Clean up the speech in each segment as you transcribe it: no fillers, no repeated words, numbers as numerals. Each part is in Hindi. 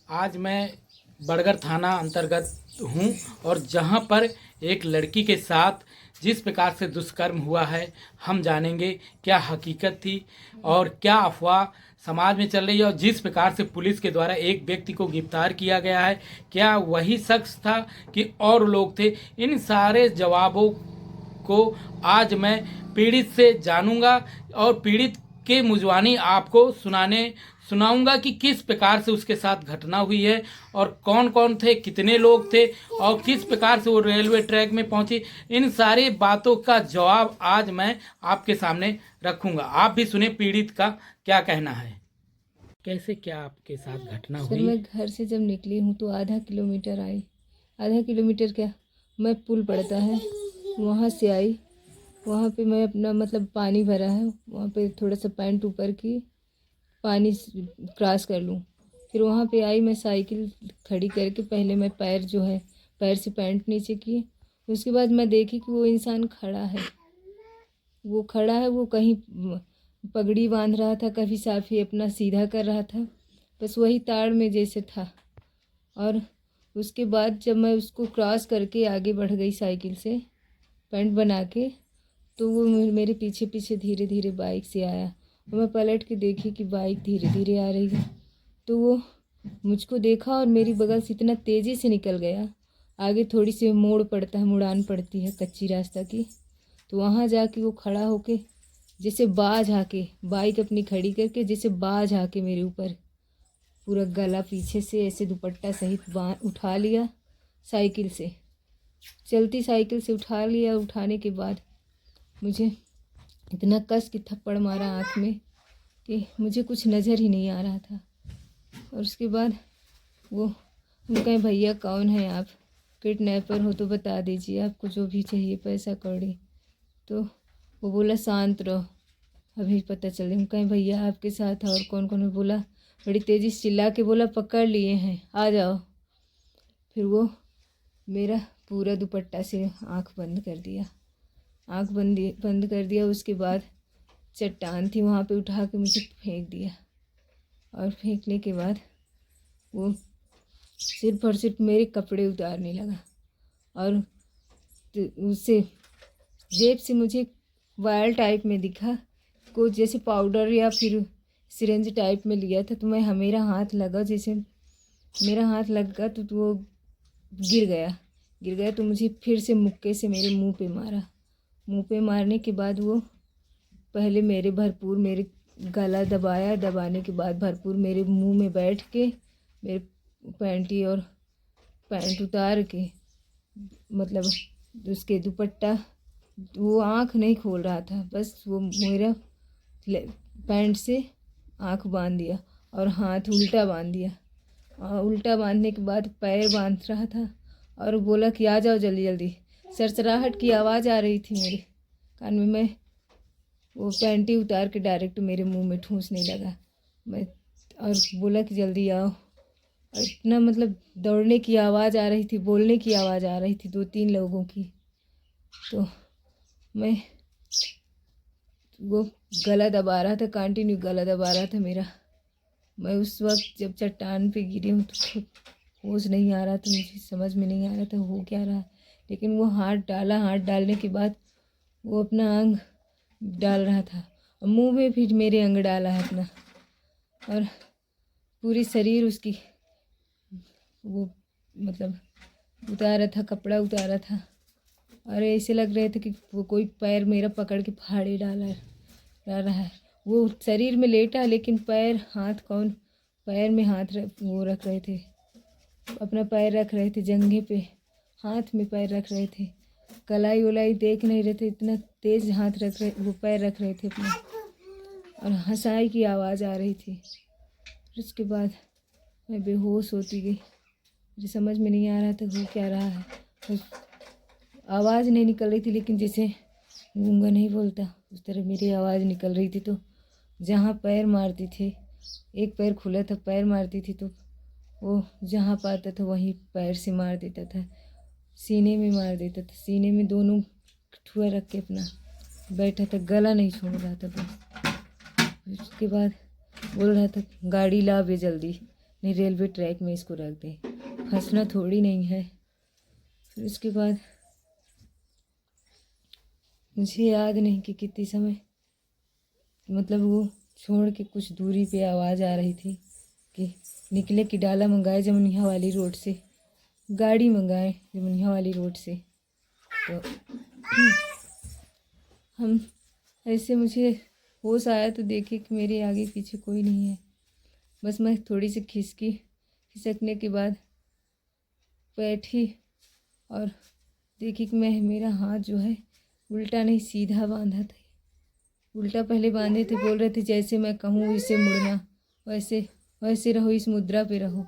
आज मैं बड़गर थाना अंतर्गत हूँ और जहाँ पर एक लड़की के साथ जिस प्रकार से दुष्कर्म हुआ है, हम जानेंगे क्या हकीकत थी और क्या अफवाह समाज में चल रही है। और जिस प्रकार से पुलिस के द्वारा एक व्यक्ति को गिरफ्तार किया गया है, क्या वही शख्स था कि और लोग थे? इन सारे जवाबों को आज मैं पीड़ित से जानूंगा और पीड़ित के मुजवानी आपको सुनाऊंगा कि किस प्रकार से उसके साथ घटना हुई है और कौन कौन थे, कितने लोग थे और किस प्रकार से वो रेलवे ट्रैक में पहुंची। इन सारी बातों का जवाब आज मैं आपके सामने रखूंगा। आप भी सुने पीड़ित का क्या कहना है। कैसे क्या आपके साथ घटना सर, हुई? मैं घर से जब निकली हूँ तो आधा किलोमीटर आई। आधा किलोमीटर क्या, मैं पुल पड़ता है वहाँ से आई। वहाँ पे मैं अपना मतलब पानी भरा है, वहाँ पे थोड़ा सा पैंट ऊपर की पानी क्रॉस कर लूँ। फिर वहाँ पे आई, मैं साइकिल खड़ी करके पहले मैं पैर जो है पैर से पैंट नीचे की। उसके बाद मैं देखी कि वो इंसान खड़ा है। वो खड़ा है, वो कहीं पगड़ी बांध रहा था, कभी साफी अपना सीधा कर रहा था, बस वही ताड़ में जैसे था। और उसके बाद जब मैं उसको क्रॉस करके आगे बढ़ गई साइकिल से पैंट बना के, तो वो मेरे पीछे पीछे धीरे धीरे बाइक से आया और मैं पलट के देखी कि बाइक धीरे धीरे आ रही है। तो वो मुझको देखा और मेरी बगल से इतना तेज़ी से निकल गया। आगे थोड़ी सी मोड़ पड़ता है, मुड़ान पड़ती है कच्ची रास्ता की, तो वहाँ जाके वो खड़ा होके जैसे बाज आके बाइक अपनी खड़ी करके जैसे बाज आके मेरे ऊपर पूरा गला पीछे से ऐसे दुपट्टा सहित उठा लिया। साइकिल से, चलती साइकिल से उठा लिया। उठाने के बाद मुझे इतना कस के थप्पड़ मारा आँख में कि मुझे कुछ नज़र ही नहीं आ रहा था। और उसके बाद वो हम कहें, भैया कौन है आप, किडनैपर हो तो बता दीजिए, आपको जो भी चाहिए पैसा कौड़ी। तो वो बोला शांत रहो, अभी पता चले। हम कहें भैया आपके साथ और कौन कौन है? बोला, बड़ी तेज़ी से चिल्ला के बोला, पकड़ लिए हैं, आ जाओ। फिर वो मेरा पूरा दुपट्टा से आँख बंद कर दिया, आँख बंद कर दिया। उसके बाद चट्टान थी वहाँ पे उठा के मुझे फेंक दिया। और फेंकने के बाद वो सिर्फ और सिर्फ मेरे कपड़े उतारने लगा। और उससे जेब से मुझे वायल टाइप में दिखा, कुछ जैसे पाउडर या फिर सिरेंज टाइप में लिया था। तो मेरा हाथ लगा, जैसे मेरा हाथ लगा तो वो गिर गया। तो मुझे फिर से मुक्के से मेरे मुंह पे मारा। मुंह पे मारने के बाद वो पहले मेरे गला दबाया, दबाने के बाद भरपूर मेरे मुंह में बैठ के मेरे पैंटी और पैंट उतार के, मतलब उसके दुपट्टा, वो आँख नहीं खोल रहा था, बस वो मेरा पैंट से आँख बांध दिया और हाथ उल्टा बांध दिया। और उल्टा बांधने के बाद पैर बांध रहा था और बोला कि आ जाओ जल्दी जल्दी। सरसराहट की आवाज़ आ रही थी मेरे कान में। मैं वो पैंटी उतार के डायरेक्ट मेरे मुंह में ठूंसने लगा मैं, और बोला कि जल्दी आओ। और इतना मतलब दौड़ने की आवाज़ आ रही थी, बोलने की आवाज़ आ रही थी 2-3 लोगों की। तो मैं वो गला दबा रहा था, कंटिन्यू गला दबा रहा था मेरा। मैं उस वक्त जब चट्टान पे गिरी हूँ तो खुद होश नहीं आ रहा था, मुझे समझ में नहीं आ रहा था हो क्या रहा। लेकिन वो हाथ डाला, हाथ डालने के बाद वो अपना अंग डाल रहा था और मुंह में भी मेरे अंग डाला है अपना, और पूरी शरीर उसकी वो मतलब उतारा था, कपड़ा उतारा था। और ऐसे लग रहे थे कि वो कोई पैर मेरा पकड़ के फाड़े डाल रहा है। वो शरीर में लेटा लेकिन पैर हाथ कौन, पैर में हाथ वो रख रहे थे, अपना पैर रख रहे थे जंघे पे, हाथ में पैर रख रहे थे, कलाई वलाई देख नहीं रहे थे, इतना तेज हाथ रख रहे, वो पैर रख रहे थे अपना। और हंसाई की आवाज़ आ रही थी। उसके बाद मैं बेहोश होती गई, मुझे समझ में नहीं आ रहा था हो क्या रहा है। आवाज़ नहीं निकल रही थी, लेकिन जैसे गूंगा नहीं बोलता उस तरह मेरी आवाज़ निकल रही थी। तो जहाँ पैर मारती थी, एक पैर खुला था, पैर मारती थी तो वो जहाँ पाता था वहीं पैर से मार देता था, सीने में मार देता था, सीने में दोनों ठुआ रख के अपना बैठा था, गला नहीं छोड़ रहा था बस। उसके बाद बोल रहा था गाड़ी ला बे जल्दी, नहीं रेलवे ट्रैक में इसको रख दें, फंसना थोड़ी नहीं है। फिर उसके बाद मुझे याद नहीं कि कितनी समय, मतलब वो छोड़ के कुछ दूरी पे आवाज़ आ रही थी कि निकले कि डाला मंगाए जमुनिया वाली रोड से, गाड़ी मंगाए जमुनिया वाली रोड से। तो हम ऐसे, मुझे होश आया तो देखे कि मेरे आगे पीछे कोई नहीं है। बस मैं थोड़ी सी खिसकने के बाद बैठी और देखी कि मेरा हाथ जो है उल्टा नहीं सीधा बांधा था। उल्टा पहले बांधे थे, बोल रहे थे जैसे मैं कहूँ इसे मुड़ना, वैसे वैसे रहो, इस मुद्रा पे रहो,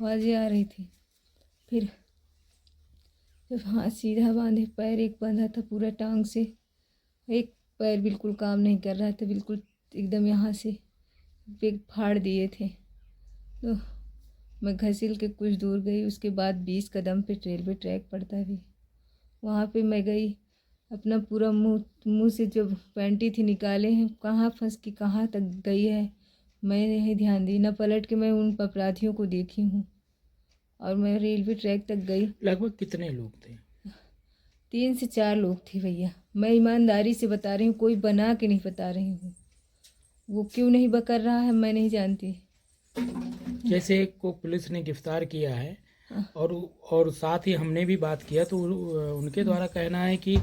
आवाज़ें आ रही थी। फिर जब हाथ सीधा बांधे, पैर एक बांधा था पूरा टांग से, एक पैर बिल्कुल काम नहीं कर रहा था, बिल्कुल एकदम यहाँ से पेट फाड़ दिए थे। तो मैं घसील के कुछ दूर गई। उसके बाद 20 कदम पे रेलवे ट्रैक पड़ता भी, वहाँ पे मैं गई। अपना पूरा मुंह से जो पैंटी थी निकाले हैं, कहाँ फंस के कहाँ तक गई है मैंने नहीं ध्यान दी, न पलट के मैं उन अपराधियों को देखी हूँ। और मैं रेलवे ट्रैक तक गई। लगभग कितने लोग थे? 3 से 4 लोग थे भैया। मैं ईमानदारी से बता रही हूँ, कोई बना के नहीं बता रही हूँ। वो क्यों नहीं बकर रहा है मैं नहीं जानती। जैसे एक को पुलिस ने गिरफ्तार किया है और साथ ही हमने भी बात किया तो उनके द्वारा कहना है कि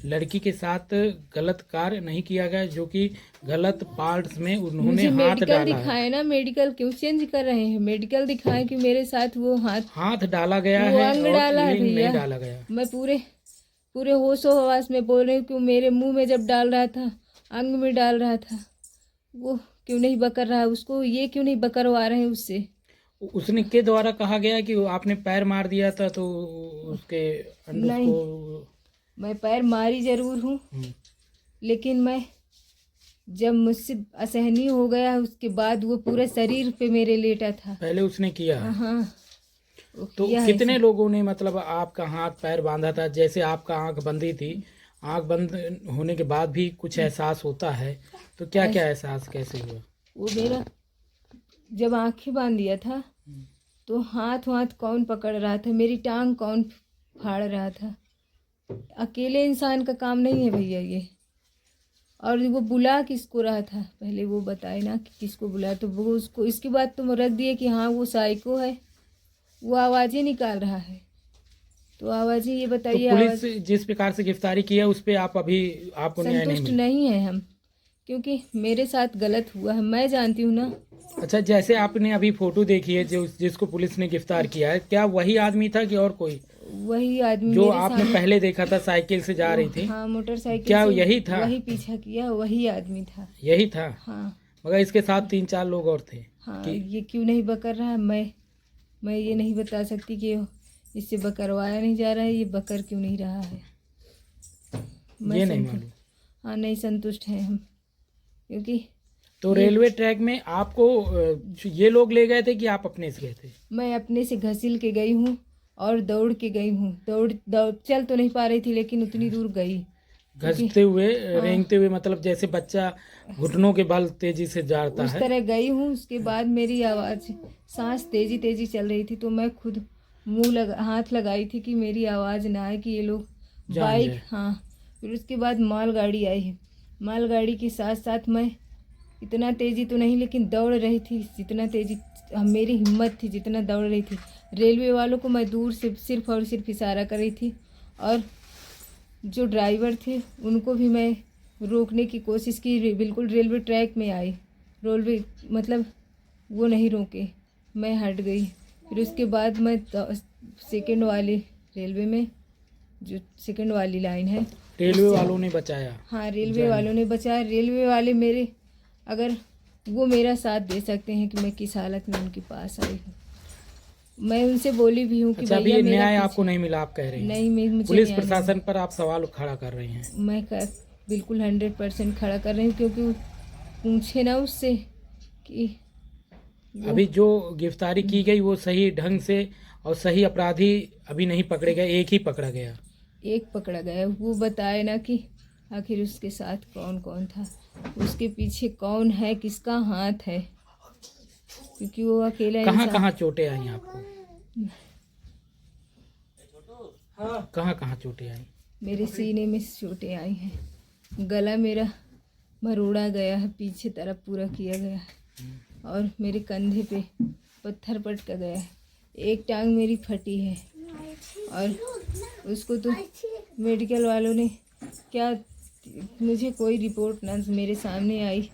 लड़की के साथ गलत कार्य नहीं किया गया, जो कि गलत पार्ट्स में उन्होंने मुझे हाथ मेडिकल डाला दिखाए है। ना, मेडिकल क्यों चेंज कर रहे हैं? मेडिकल दिखाए कि मेरे साथ वो हाथ डाला गया वो है अंग और डाला है लिंग नहीं भैया। डाला गया। मैं पूरे होशो हवास में बोल रही हूँ कि मेरे मुंह में जब डाल रहा था, अंग में डाल रहा था, वो क्यों नहीं बकर रहा है? उसको ये क्यों नहीं बकरवा रहे हैं उससे? उसने के द्वारा कहा गया कि आपने पैर मार दिया था तो उसके अंडों नहीं, को। मैं पैर मारी जरूर हूँ, लेकिन मैं जब मुझसे असहनीय हो गया उसके बाद वो पूरे शरीर पे मेरे लेटा था। पहले उसने किया है। हाँ, वो तो किया है कितने ऐसा। लोगों ने मतलब आपका हाथ पैर बांधा था? जैसे आपका आंख बंदी थी, आंख बंद होने के बाद भी कुछ एहसास होता है, तो क्या क्या एहसास कैसे हुआ? वो मेरा जब आंखें बांध दिया था तो हाथ कौन पकड़ रहा था, मेरी टांग कौन फाड़ रहा था? अकेले इंसान का काम नहीं है भैया ये। और वो बुला किसको रहा था पहले वो बताए ना कि किसको बुला। तो वो उसको इसके बाद तुम रख दिए कि हाँ वो साइको है, वो आवाज़ें निकाल रहा है। तो आवाज़ें ये तो बताइए, पुलिस जिस प्रकार से गिरफ्तारी की है उस पे आपको न्याय नहीं संतुष्ट मिला? नहीं है हम, क्योंकि मेरे साथ गलत हुआ है, मैं जानती हूँ ना। अच्छा, जैसे आपने अभी फोटो देखी है जो जिसको पुलिस ने गिरफ्तार किया है, क्या वही आदमी था कि और कोई? वही आदमी जो मेरे आपने सामने, पहले देखा था साइकिल से जा रही थी, हाँ मोटरसाइकिल क्या से यही था? वही पीछा किया, वही आदमी था। यही था? हाँ मगर इसके साथ 3-4 लोग और थे हाँ, कि ये क्यों नहीं बकर रहा है मैं ये नहीं बता सकती कि इससे बकरवाया नहीं जा रहा है, ये बकर क्यों नहीं रहा है। ये नहीं मालूम। हाँ नहीं संतुष्ट हैं हम, क्योंकि तो रेलवे ट्रैक में आपको ये लोग ले गए थे कि आप अपने से गए थे? मैं अपने से घसील के गई हूँ और दौड़ के गई हूँ। दौड़ चल तो नहीं पा रही थी, लेकिन उतनी दूर गई। घसते हुए, रेंगते हुए, मतलब जैसे बच्चा घुटनों के बल तेजी से जाता उस है। तरह गई हूँ। उसके बाद मेरी आवाज़, सांस तेजी चल रही थी, तो मैं खुद हाथ लगाई थी कि मेरी आवाज़ ना आए कि ये लोग जान बाइक। जाए। हाँ, फिर उसके बाद मालगाड़ी आई है। मालगाड़ी के साथ साथ मैं इतना तेज़ी तो नहीं, लेकिन दौड़ रही थी जितना तेज़ी मेरी हिम्मत थी, जितना दौड़ रही थी। रेलवे वालों को मैं दूर से सिर्फ और सिर्फ इशारा कर रही थी, और जो ड्राइवर थे उनको भी मैं रोकने की कोशिश की। बिल्कुल रेलवे ट्रैक में आई, रेलवे मतलब वो नहीं रोके, मैं हट गई। फिर उसके बाद मैं सेकंड वाली रेलवे में, जो सेकंड वाली लाइन है, रेलवे वालों ने बचाया? हाँ रेलवे वालों ने बचाया। रेलवे वाले मेरे, अगर वो मेरा साथ दे सकते हैं कि मैं किस हालत में उनके पास आई हूँ। मैं उनसे बोली भी हूँ कि अच्छा, अभी भैया ये मेरा न्याय आपको नहीं मिला, आप कह रही हैं? नहीं, मुझे पुलिस न्याय नहीं प्रशासन पर आप सवाल खड़ा कर रही हैं? मैं बिल्कुल 100% खड़ा कर रही हूँ, क्योंकि वो पूछे ना उससे कि अभी जो गिरफ्तारी की गई वो सही ढंग से और सही अपराधी अभी नहीं पकड़े गए, एक ही पकड़ा गया। एक पकड़ा गया, वो बताए ना कि आखिर उसके साथ कौन कौन था, उसके पीछे कौन है, किसका हाथ है। क्योंकि वो अकेला कहाँ इंसान। कहाँ चोटें आई आपको? कहाँ कहाँ चोटें आई? मेरे सीने में चोटें आई हैं, गला मेरा मरोड़ा गया है, पीछे तरफ पूरा किया गया है, और मेरे कंधे पे पत्थर पटका गया है, एक टांग मेरी फटी है, और उसको तो मेडिकल वालों ने क्या, मुझे कोई रिपोर्ट ना मेरे सामने आई।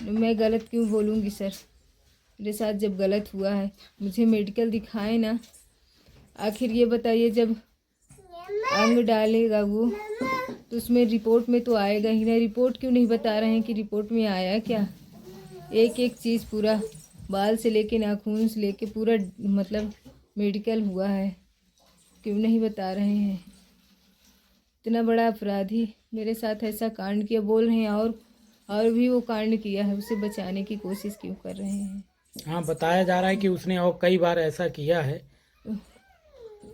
मैं गलत क्यों बोलूँगी सर? मेरे साथ जब गलत हुआ है मुझे मेडिकल दिखाए ना। आखिर ये बताइए, जब अंग डालेगा वो तो उसमें रिपोर्ट में तो आएगा ही ना। रिपोर्ट क्यों नहीं बता रहे हैं कि रिपोर्ट में आया क्या? एक एक चीज़ पूरा, बाल से लेके नाखून से लेके पूरा मतलब मेडिकल हुआ है, क्यों नहीं बता रहे हैं? इतना बड़ा अपराधी मेरे साथ ऐसा कांड किया, बोल रहे हैं और भी वो कांड किया है, उसे बचाने की कोशिश क्यों कर रहे हैं? हाँ, बताया जा रहा है कि उसने और कई बार ऐसा किया है।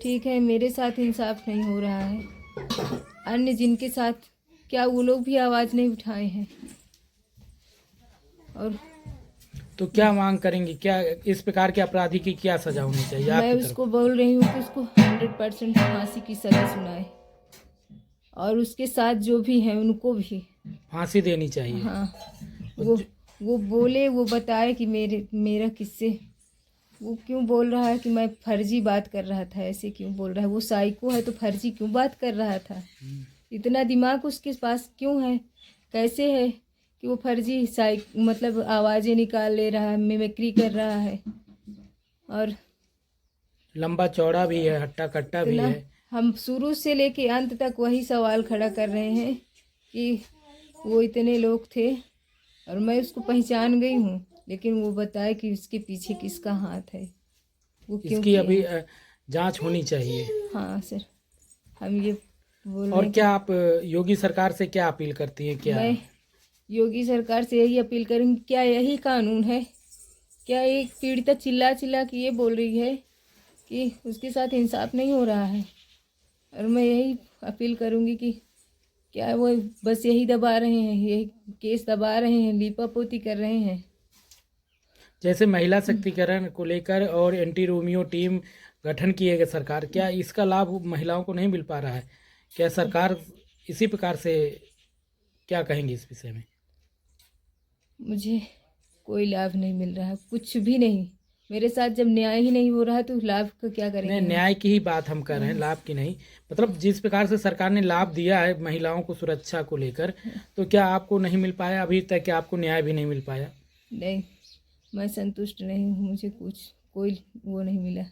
ठीक है, मेरे साथ इंसाफ नहीं हो रहा है, अन्य जिनके साथ, क्या वो लोग भी आवाज़ नहीं उठाए हैं? और तो क्या मांग करेंगी? क्या इस प्रकार के अपराधी की क्या सजा होनी चाहिए मैं आपकी तरफ? उसको बोल रही हूँ कि उसको 100% फांसी की सज़ा सुनाए, और उसके साथ जो भी हैं उनको भी। फांसी देनी चाहिए। हाँ, वो बोले, वो बताए कि मेरा किससे, वो क्यों बोल रहा है कि मैं फर्जी बात कर रहा था, ऐसे क्यों बोल रहा है? वो साइको है तो फर्जी क्यों बात कर रहा था? इतना दिमाग उसके पास क्यों है? कैसे है कि वो फर्जी मतलब आवाज़ें निकाल ले रहा है, मिमिक्री कर रहा है, और लंबा चौड़ा भी है, हट्टा कट्टा भी इतना। है। हम शुरू से लेके अंत तक वही सवाल खड़ा कर रहे हैं कि वो इतने लोग थे, और मैं उसको पहचान गई हूँ, लेकिन वो बताए कि उसके पीछे किसका हाथ है, वो क्यों इसकी किया अभी है। जांच होनी चाहिए। हाँ सर, हम ये बोल रहे और हैं क्या कि आप योगी सरकार से क्या अपील करती हैं? क्या मैं योगी सरकार से यही अपील करूँगी, क्या यही कानून है? क्या एक पीड़िता चिल्ला चिल्ला के ये बोल रही है कि उसके साथ इंसाफ नहीं हो रहा है? और मैं यही अपील करूँगी कि क्या वो बस यही दबा रहे हैं, यही केस दबा रहे हैं, लीपापोती कर रहे हैं। जैसे महिला शक्तिकरण को लेकर और एंटी रोमियो टीम गठन की है सरकार, क्या इसका लाभ महिलाओं को नहीं मिल पा रहा है? क्या सरकार इसी प्रकार से, क्या कहेंगे इस विषय में? मुझे कोई लाभ नहीं मिल रहा है, कुछ भी नहीं। मेरे साथ जब न्याय ही नहीं हो रहा तो लाभ का क्या नहीं, करेंगे हम? न्याय की ही बात हम कर रहे हैं, लाभ की नहीं। मतलब जिस प्रकार से सरकार ने लाभ दिया है महिलाओं को सुरक्षा को लेकर, तो क्या आपको नहीं मिल पाया अभी तक? क्या आपको न्याय भी नहीं मिल पाया? नहीं, मैं संतुष्ट नहीं हूँ, मुझे कुछ कोई वो नहीं मिला।